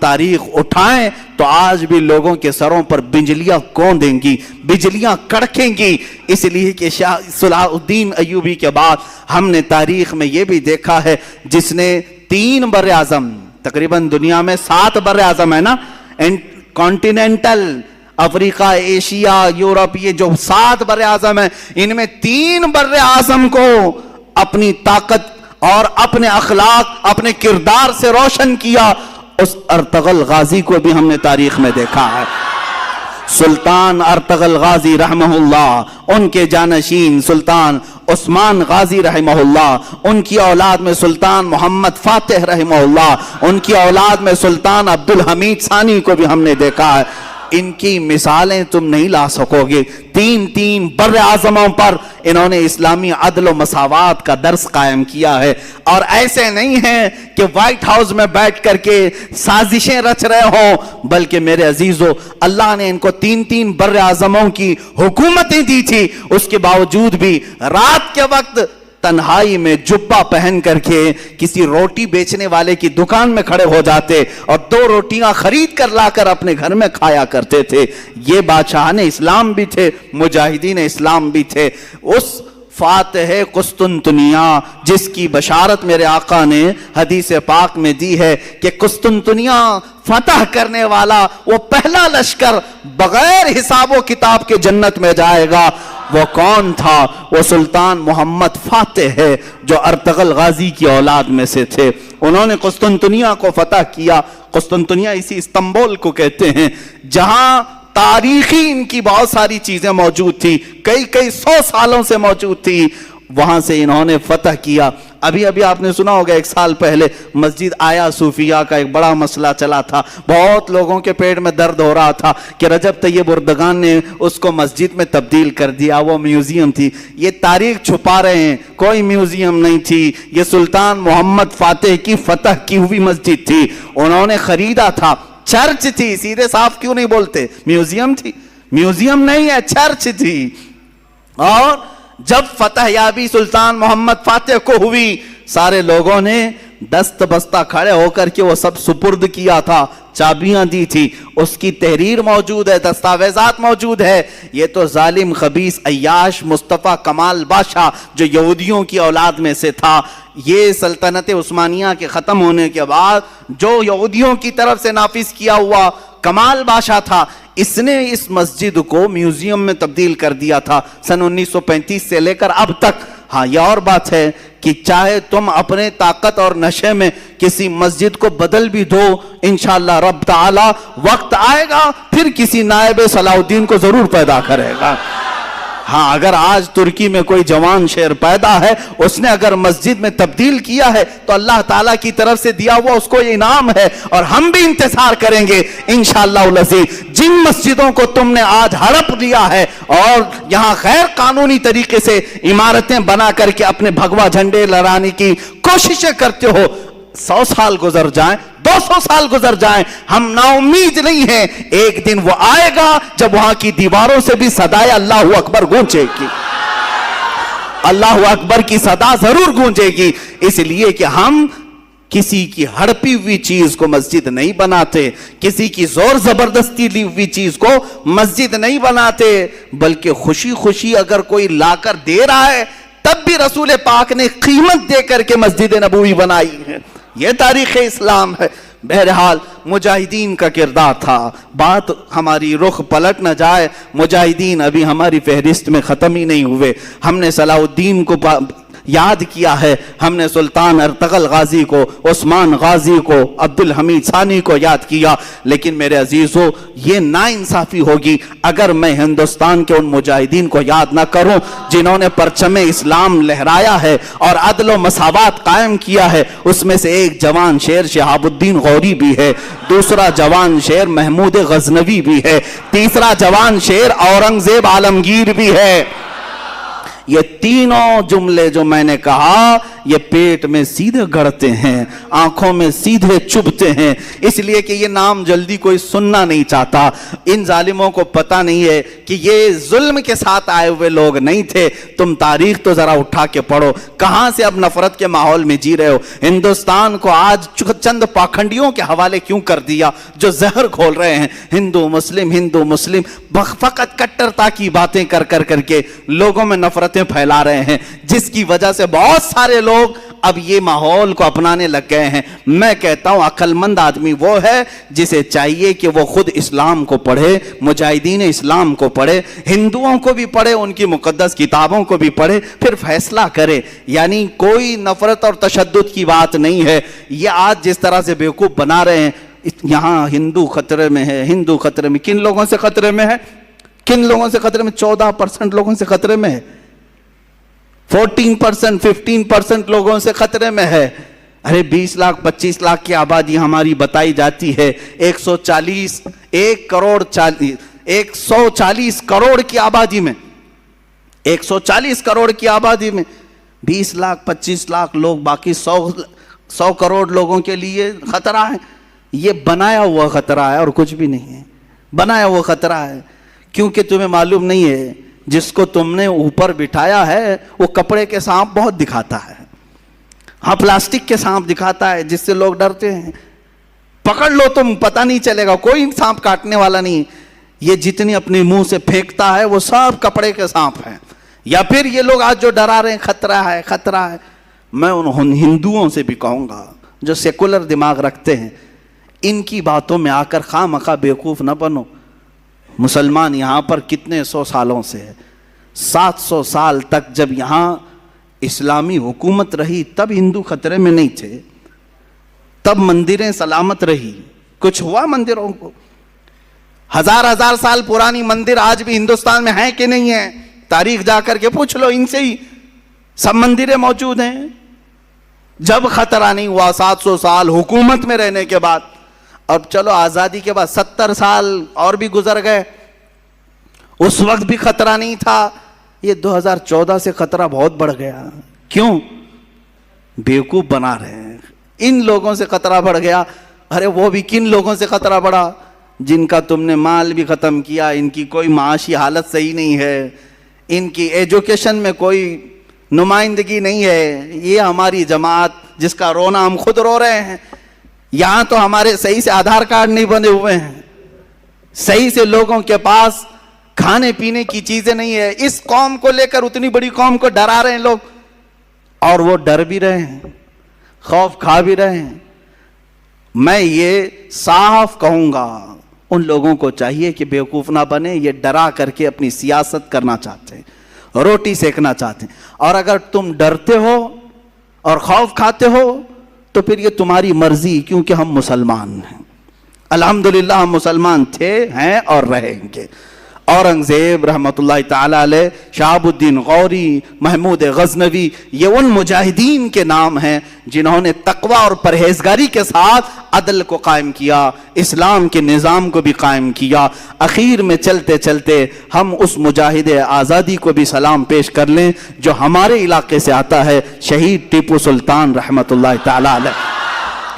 تاریخ اٹھائیں تو آج بھی لوگوں کے سروں پر بجلیاں گوندیں گی، بجلیاں کڑکیں گی، اس لیے کہ شاہ صلاح الدین ایوبی کے بعد ہم نے تاریخ میں یہ بھی دیکھا ہے جس نے 3 بر اعظم، تقریباً دنیا میں 7 بر اعظم ہے نا، کانٹیننٹل، افریقہ، ایشیا، یورپ، یہ جو 7 بر اعظم ہیں، ان میں 3 بر اعظم کو اپنی طاقت اور اپنے اخلاق، اپنے کردار سے روشن کیا۔ اس ارطغرل غازی کو بھی ہم نے تاریخ میں دیکھا ہے، سلطان ارطغرل غازی رحمہ اللہ، ان کے جانشین سلطان عثمان غازی رحمہ اللہ، ان کی اولاد میں سلطان محمد فاتح رحمہ اللہ، ان کی اولاد میں سلطان عبدالحمید ثانی کو بھی ہم نے دیکھا ہے۔ ان کی مثالیں تم نہیں لا سکو گے۔ 3 بر اعظموں پر انہوں نے اسلامی عدل و مساوات کا درس قائم کیا ہے، اور ایسے نہیں ہیں کہ وائٹ ہاؤس میں بیٹھ کر کے سازشیں رچ رہے ہوں، بلکہ میرے عزیزو اللہ نے ان کو 3 بر اعظموں کی حکومتیں دی تھی، اس کے باوجود بھی رات کے وقت تنہائی میں جبہ پہن کر کے کسی روٹی بیچنے والے کی دکان میں کھڑے ہو جاتے اور 2 روٹیاں خرید کر لا کر اپنے گھر میں کھایا کرتے تھے۔ یہ بادشاہان اسلام بھی تھے، مجاہدین اسلام بھی تھے۔ اس فاتح قسطنطنیہ جس کی بشارت میرے آقا نے حدیث پاک میں دی ہے کہ قسطنطنیہ فتح کرنے والا وہ پہلا لشکر بغیر حساب و کتاب کے جنت میں جائے گا، وہ کون تھا؟ وہ سلطان محمد فاتح ہے جو ارطغرل غازی کی اولاد میں سے تھے۔ انہوں نے قسطنطنیہ کو فتح کیا۔ قسطنطنیہ اسی استنبول کو کہتے ہیں جہاں تاریخی ان کی بہت ساری چیزیں موجود تھی، کئی 100 سالوں سے موجود تھی، وہاں سے انہوں نے فتح کیا۔ ابھی آپ نے سنا ہوگا 1 سال پہلے مسجد آیا صوفیہ کا ایک بڑا مسئلہ چلا تھا، بہت لوگوں کے پیٹ میں درد ہو رہا تھا کہ رجب طیب اردگان نے اس کو مسجد میں تبدیل کر دیا، وہ میوزیم تھی۔ یہ تاریخ چھپا رہے ہیں، کوئی میوزیم نہیں تھی، یہ سلطان محمد فاتح کی فتح کی ہوئی مسجد تھی، انہوں نے خریدا تھا، چرچ تھی، سیدھے صاف کیوں نہیں بولتے؟ میوزیم تھی؟ میوزیم نہیں ہے، چرچ تھی۔ اور جب فتح یابی سلطان محمد فاتح کو ہوئی، سارے لوگوں نے دست بستہ کھڑے ہو کر کے وہ سب سپرد کیا تھا، چابیاں دی تھی، اس کی تحریر موجود ہے، دستاویزات موجود ہے۔ یہ تو ظالم خبیث عیاش مصطفیٰ کمال بادشاہ جو یہودیوں کی اولاد میں سے تھا، یہ سلطنت عثمانیہ کے ختم ہونے کے بعد جو یہودیوں کی طرف سے نافذ کیا ہوا کمال بادشاہ تھا، اس نے اس مسجد کو میوزیم میں تبدیل کر دیا تھا سن 1935 سے لے کر اب تک۔ ہاں یہ اور بات ہے کہ چاہے تم اپنے طاقت اور نشے میں کسی مسجد کو بدل بھی دو، انشاءاللہ رب تعالی وقت آئے گا پھر کسی نائب صلاح الدین کو ضرور پیدا کرے گا۔ ہاں اگر آج ترکی میں کوئی جوان شیر پیدا ہے، اس نے اگر مسجد میں تبدیل کیا ہے تو اللہ تعالیٰ کی طرف سے دیا ہوا اس کو یہ انعام ہے، اور ہم بھی انتظار کریں گے انشاءاللہ العزیز۔ جن مسجدوں کو تم نے آج ہڑپ لیا ہے اور یہاں غیر قانونی طریقے سے عمارتیں بنا کر کے اپنے بھگوا جھنڈے لہرانے کی کوششیں کرتے ہو، 100 سال گزر جائیں، 200 سال گزر جائیں، ہم نا امید نہیں ہیں، ایک دن وہ آئے گا جب وہاں کی دیواروں سے بھی صدائے اللہ اکبر گونجے گی، اللہ اکبر کی صدا ضرور گونجے گی۔ اس لیے کہ ہم کسی کی ہڑپی ہوئی چیز کو مسجد نہیں بناتے، کسی کی زور زبردستی لی ہوئی چیز کو مسجد نہیں بناتے، بلکہ خوشی خوشی اگر کوئی لا کر دے رہا ہے تب بھی رسول پاک نے قیمت دے کر کے مسجد نبوی بنائی ہے۔ یہ تاریخ اسلام ہے۔ بہرحال مجاہدین کا کردار تھا، بات ہماری رخ پلٹ نہ جائے، مجاہدین ابھی ہماری فہرست میں ختم ہی نہیں ہوئے۔ ہم نے صلاح الدین کو یاد کیا ہے، ہم نے سلطان ارطغرل غازی کو، عثمان غازی کو، عبدالحمید ثانی کو یاد کیا، لیکن میرے عزیزو یہ ناانصافی ہوگی اگر میں ہندوستان کے ان مجاہدین کو یاد نہ کروں جنہوں نے پرچم اسلام لہرایا ہے اور عدل و مساوات قائم کیا ہے۔ اس میں سے ایک جوان شیر شہاب الدین غوری بھی ہے، دوسرا جوان شیر محمود غزنوی بھی ہے، تیسرا جوان شیر اورنگزیب عالمگیر بھی ہے۔ یہ تینوں جملے جو میں نے کہا یہ پیٹ میں سیدھے گڑتے ہیں، آنکھوں میں سیدھے چبھتے ہیں، اس لیے کہ یہ نام جلدی کوئی سننا نہیں چاہتا۔ ان ظالموں کو پتہ نہیں ہے کہ یہ ظلم کے ساتھ آئے ہوئے لوگ نہیں تھے۔ تم تاریخ تو ذرا اٹھا کے پڑھو، کہاں سے اب نفرت کے ماحول میں جی رہے ہو؟ ہندوستان کو آج چند پاکھنڈیوں کے حوالے کیوں کر دیا جو زہر کھول رہے ہیں؟ ہندو مسلم فقط کٹرتا کی باتیں کر کے لوگوں میں نفرتیں پھیلا رہے ہیں، جس کی وجہ سے بہت سارے لوگ اب یہ ماحول کو اپنانے لگ گئے ہیں۔ میں کہتا ہوں عقل مند آدمی وہ ہے جسے چاہیے کہ وہ خود اسلام کو پڑھے، مجاہدین اسلام کو پڑھے، ہندوؤں کو بھی پڑھے، ان کی مقدس کتابوں کو بھی پڑھے، پھر فیصلہ کرے۔ یعنی کوئی نفرت اور تشدد کی بات نہیں ہے۔ یہ آج جس طرح سے بیوقوف بنا رہے ہیں، یہاں ہندو خطرے میں ہے، ہندو خطرے میں، کن لوگوں سے خطرے میں ہے؟ کن لوگوں سے خطرے میں؟ 14% لوگوں سے خطرے میں ہے، 14%، 15% لوگوں سے خطرے میں ہے۔ ارے 20 لاکھ 25 لاکھ کی آبادی ہماری بتائی جاتی ہے، 140 کروڑ کی آبادی میں، 140 کروڑ کی آبادی میں 20 لاکھ 25 لاکھ لوگ، باقی 100 کروڑ لوگوں کے لیے خطرہ ہے۔ یہ بنایا ہوا خطرہ ہے اور کچھ بھی نہیں ہے، بنایا ہوا خطرہ ہے، کیونکہ تمہیں معلوم نہیں ہے جس کو تم نے اوپر بٹھایا ہے وہ کپڑے کے سانپ بہت دکھاتا ہے، ہاں پلاسٹک کے سانپ دکھاتا ہے جس سے لوگ ڈرتے ہیں۔ پکڑ لو تم، پتہ نہیں چلے گا، کوئی سانپ کاٹنے والا نہیں۔ یہ جتنی اپنے منہ سے پھینکتا ہے وہ سب کپڑے کے سانپ ہیں۔ یا پھر یہ لوگ آج جو ڈرا رہے ہیں خطرہ ہے خطرہ ہے، میں ان ہندوؤں سے بھی کہوں گا جو سیکولر دماغ رکھتے ہیں، ان کی باتوں میں آ کر خواہ مخواہ بیوقوف نہ بنو۔ مسلمان یہاں پر کتنے 100 سالوں سے ہے، 700 سال تک جب یہاں اسلامی حکومت رہی تب ہندو خطرے میں نہیں تھے، تب مندریں سلامت رہی، کچھ ہوا مندروں کو؟ ہزار سال پرانی مندر آج بھی ہندوستان میں ہیں کہ نہیں ہیں؟ تاریخ جا کر کے پوچھ لو ان سے ہی، سب مندریں موجود ہیں۔ جب خطرہ نہیں ہوا 700 سال حکومت میں رہنے کے بعد، اب چلو آزادی کے بعد 70 سال اور بھی گزر گئے، اس وقت بھی خطرہ نہیں تھا۔ یہ 2014 سے خطرہ بہت بڑھ گیا۔ کیوں؟ بیوقوف بنا رہے ہیں، ان لوگوں سے خطرہ بڑھ گیا۔ ارے وہ بھی کن لوگوں سے خطرہ بڑھا؟ جن کا تم نے مال بھی ختم کیا، ان کی کوئی معاشی حالت صحیح نہیں ہے، ان کی ایجوکیشن میں کوئی نمائندگی نہیں ہے۔ یہ ہماری جماعت جس کا رونا ہم خود رو رہے ہیں، یہاں تو ہمارے صحیح سے آدھار کارڈ نہیں بنے ہوئے ہیں، صحیح سے لوگوں کے پاس کھانے پینے کی چیزیں نہیں ہے۔ اس قوم کو لے کر اتنی بڑی قوم کو ڈرا رہے ہیں لوگ، اور وہ ڈر بھی رہے ہیں، خوف کھا بھی رہے ہیں۔ میں یہ صاف کہوں گا، ان لوگوں کو چاہیے کہ بیوقوف نہ بنے، یہ ڈرا کر کے اپنی سیاست کرنا چاہتے ہیں، روٹی سیکنا چاہتے ہیں۔ اور اگر تم ڈرتے ہو اور خوف کھاتے ہو تو پھر یہ تمہاری مرضی، کیونکہ ہم مسلمان ہیں، الحمدللہ ہم مسلمان تھے، ہیں اور رہیں گے۔ اورنگزیب رحمت اللہ تعالی علیہ، شہاب الدین غوری، محمود غزنوی، یہ ان مجاہدین کے نام ہیں جنہوں نے تقوی اور پرہیزگاری کے ساتھ عدل کو قائم کیا، اسلام کے نظام کو بھی قائم کیا۔ اخیر میں چلتے چلتے ہم اس مجاہد آزادی کو بھی سلام پیش کر لیں جو ہمارے علاقے سے آتا ہے، شہید ٹیپو سلطان رحمت اللہ تعالی علیہ۔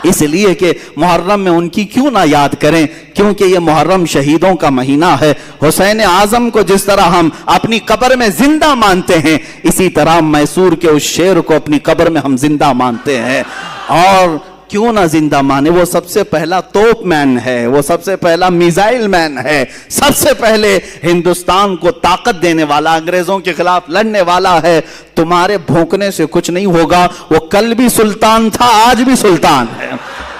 اس لیے کہ محرم میں ان کی کیوں نہ یاد کریں، کیونکہ یہ محرم شہیدوں کا مہینہ ہے۔ حسین اعظم کو جس طرح ہم اپنی قبر میں زندہ مانتے ہیں، اسی طرح میسور کے اس شیر کو اپنی قبر میں ہم زندہ مانتے ہیں۔ اور کیوں نہ زندہ مانے، وہ سب سے پہلا توپ مین ہے، وہ سب سے پہلا میزائل مین ہے، سب سے پہلے ہندوستان کو طاقت دینے والا، انگریزوں کے خلاف لڑنے والا ہے۔ تمہارے بھونکنے سے کچھ نہیں ہوگا، وہ کل بھی سلطان تھا، آج بھی سلطان ہے،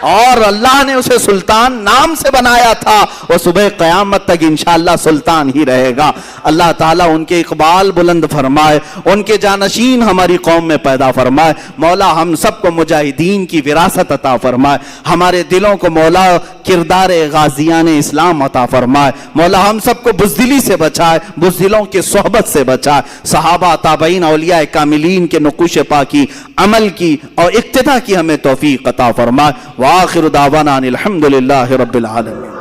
اور اللہ نے اسے سلطان نام سے بنایا تھا، وہ صبح قیامت تک انشاءاللہ سلطان ہی رہے گا۔ اللہ تعالیٰ ان کے اقبال بلند فرمائے، ان کے جانشین ہماری قوم میں پیدا فرمائے۔ مولا ہم سب کو مجاہدین کی وراثت عطا فرمائے، ہمارے دلوں کو مولا کردار غازیان اسلام عطا فرمائے۔ مولا ہم سب کو بزدلی سے بچائے، بزدلوں کی صحبت سے بچائے، صحابہ تابعین اولیاء کاملین کے نقوش پاکی عمل کی اور اقتداء کی ہمیں توفیق عطا فرمائے۔ وآخر دعوانا الحمدللہ رب العالمین۔